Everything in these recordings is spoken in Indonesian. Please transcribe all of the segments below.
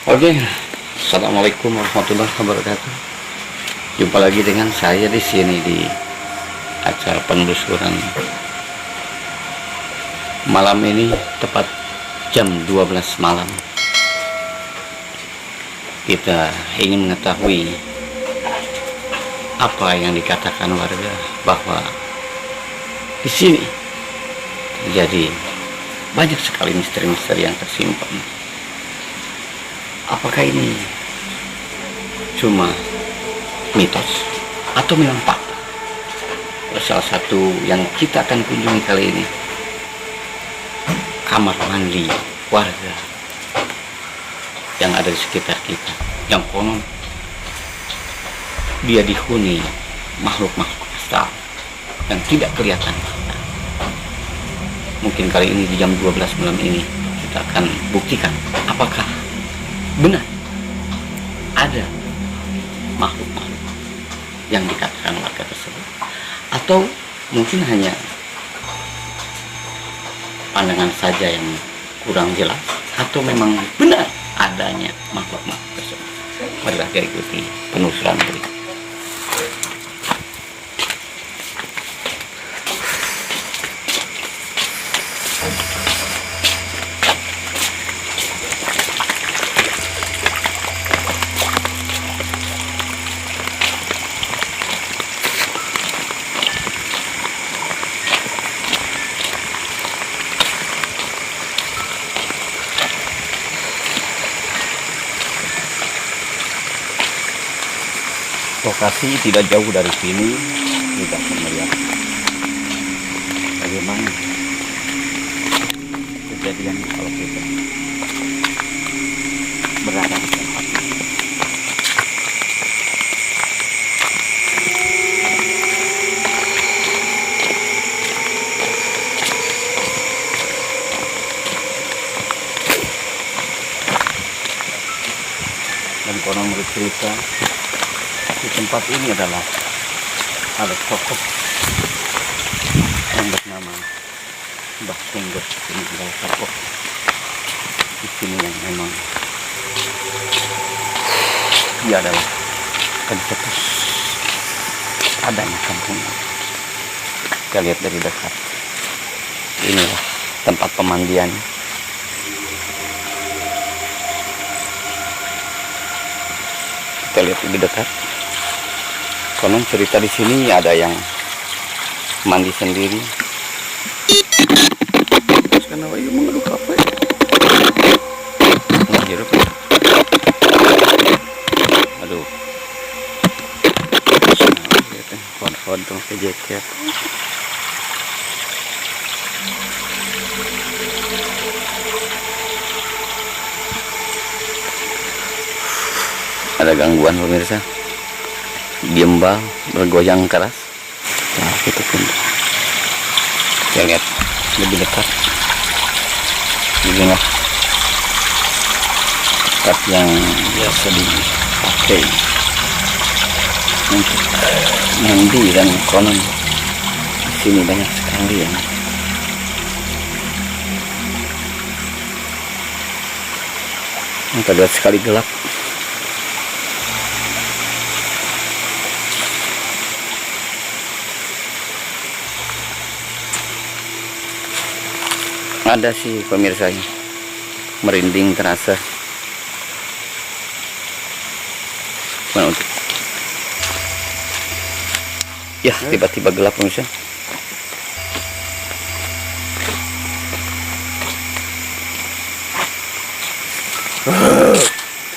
Oke, assalamualaikum warahmatullahi wabarakatuh. Jumpa lagi dengan saya di sini di acara penelusuran malam ini, tepat jam 12 malam. Kita ingin mengetahui apa yang dikatakan warga bahwa di sini terjadi banyak sekali misteri-misteri yang tersimpan. Apakah ini cuma mitos atau memang fakta? Salah satu yang kita akan kunjungi kali ini, kamar mandi warga yang ada di sekitar kita, yang konon dia dihuni makhluk-makhluk astral yang tidak kelihatan. Mungkin kali ini di jam 12 malam ini kita akan buktikan apakah benar ada makhluk-makhluk yang dikatakan warga tersebut, atau mungkin hanya pandangan saja yang kurang jelas, atau memang benar adanya makhluk-makhluk tersebut. Marilah kita ikuti penelusuran berikut. Lokasi tidak jauh dari sini, kita akan melihat bagaimana kejadian kalau kita berada di tempat ini. Dan konon bercerita di tempat ini adalah ada tokoh yang bernama Mbah Tengger. Ini adalah tokoh di sini yang memang dia adalah pencetus adanya kampung. Kita lihat dari dekat, inilah tempat pemandian. Kita lihat lebih dekat. Konon cerita di sini ada yang mandi sendiri. Karena wayu mengeluh apa ya? Nggak hirup ya? Aduh. Hon-hon dong ke jaket. Ada gangguan pemirsa. Gimbal bergoyang keras. Nah, itu pun kita lihat lebih dekat. Inilah tempat yang biasa dipakai untuk mandi, dan konon di sini banyak sekali yang terlihat sekali gelap. Ada sih pemirsanya, merinding terasa. Mana untuk ya tiba-tiba gelap pemirsa.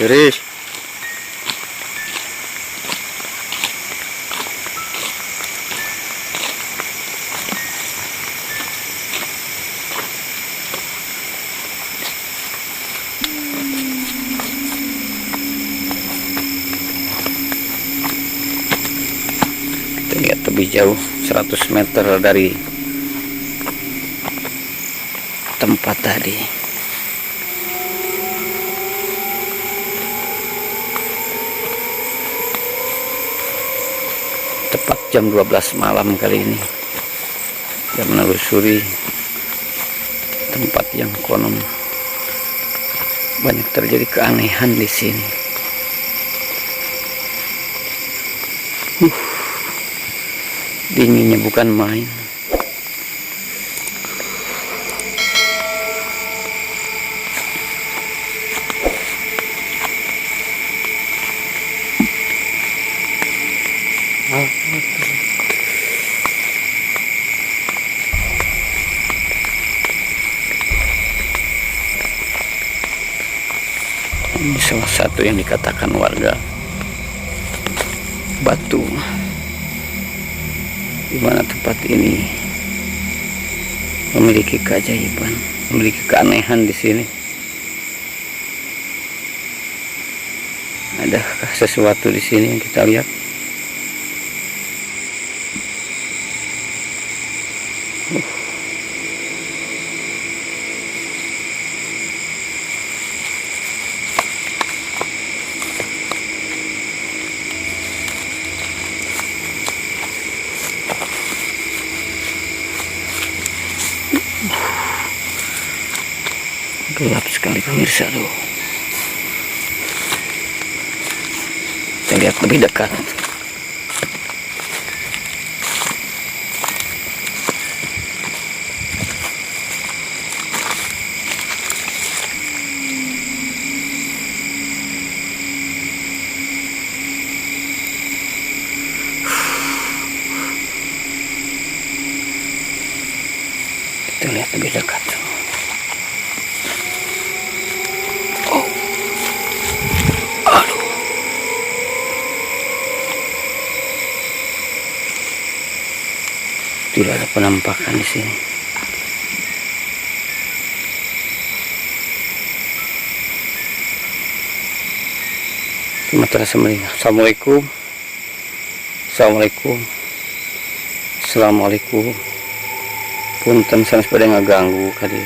Keris. Lihat lebih jauh 100 meter dari tempat tadi. Tepat jam 12 malam kali ini kita menelusuri tempat yang konon Banyak terjadi keanehan di sini. Dinginnya bukan main. Ini salah satu yang dikatakan warga Batu, di mana tempat ini memiliki keajaiban, memiliki keanehan di sini. Adakah sesuatu di sini yang kita lihat? Gelap sekali pemirsa tuh. Kita lihat lebih dekat. Kita lihat lebih dekat. Tidak ada penampakan di sini. Sumatera Semering. Assalamualaikum. Assalamualaikum. Assalamualaikum. Punten sanes pada ngaganggu kali.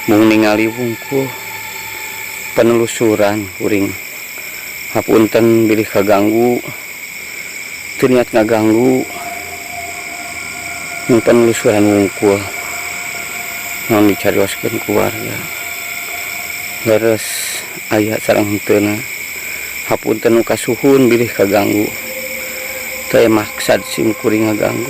Mung ningali wungkul penelusuran kuring. Hapunten bilih kaganggu. Teu niat ngaganggu. Yang penelusuran wungkul yang dicarioskeun keluarga leres aya sareng henteu hapunten nu kasuhun bilih kaganggu teu maksad sim kuring ngaganggu.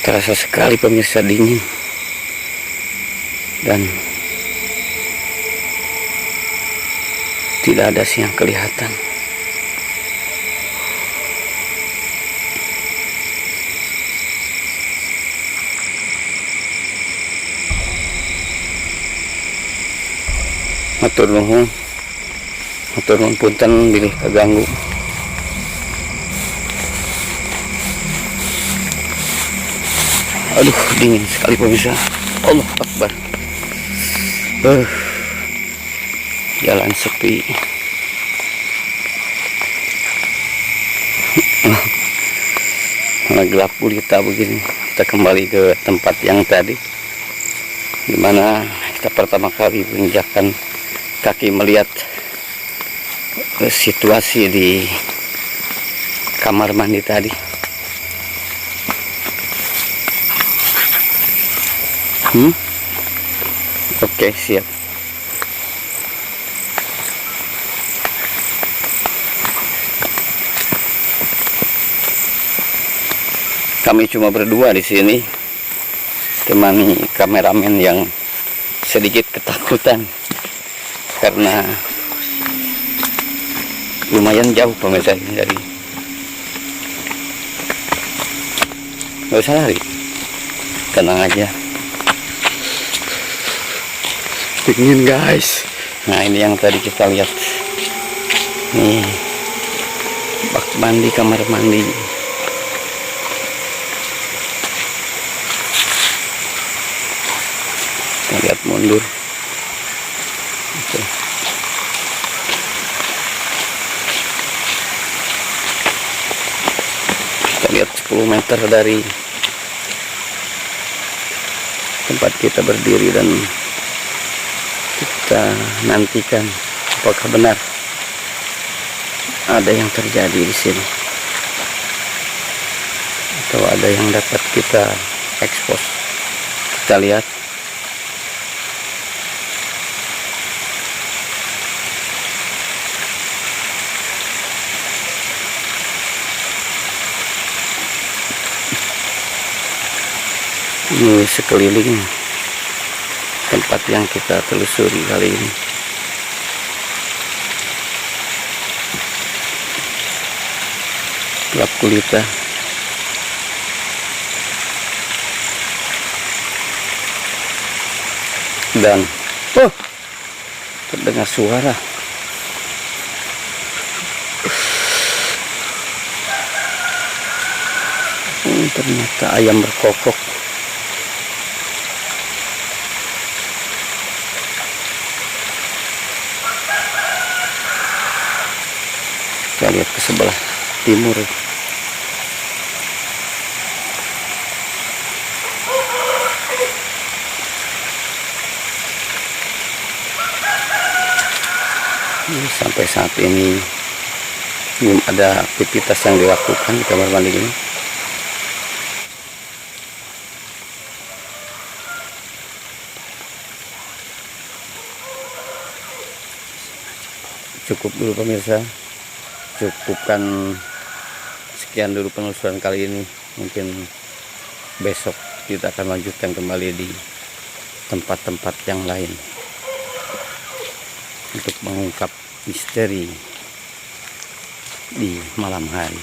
Terasa sekali pemirsa dingin dan tidak ada siang kelihatan. Matur nuhun punten bilih kaganggu. Aduh, dingin sekali pemirsa. Allah Akbar. Jalan sepi. Gelap gulita begini. Kita kembali ke tempat yang tadi, dimana kita pertama kali menginjakkan kaki melihat situasi di kamar mandi tadi. Oke, siap. Kami cuma berdua di sini, temani kameramen yang sedikit ketakutan karena lumayan jauh pemirsa dari. Nggak usah lari, tenang aja. Dingin guys. Nah, ini yang tadi kita lihat. Nih, bak mandi, kamar mandi. Kita lihat mundur. Oke. Kita lihat 10 meter dari tempat kita berdiri dan kita nantikan apakah benar ada yang terjadi di sini. atau ada yang dapat kita ekspos. Kita lihat. Ini sekeliling tempat yang kita telusuri kali ini. Gelap gulita. Dan terdengar suara. Ternyata ayam berkokok. Kita lihat ke sebelah timur. Sampai saat ini belum ada aktivitas yang dilakukan di kamar mandi ini. Cukup dulu pemirsa, cukupkan sekian dulu penelusuran kali ini. Mungkin besok kita akan lanjutkan kembali di tempat-tempat yang lain untuk mengungkap misteri di malam hari.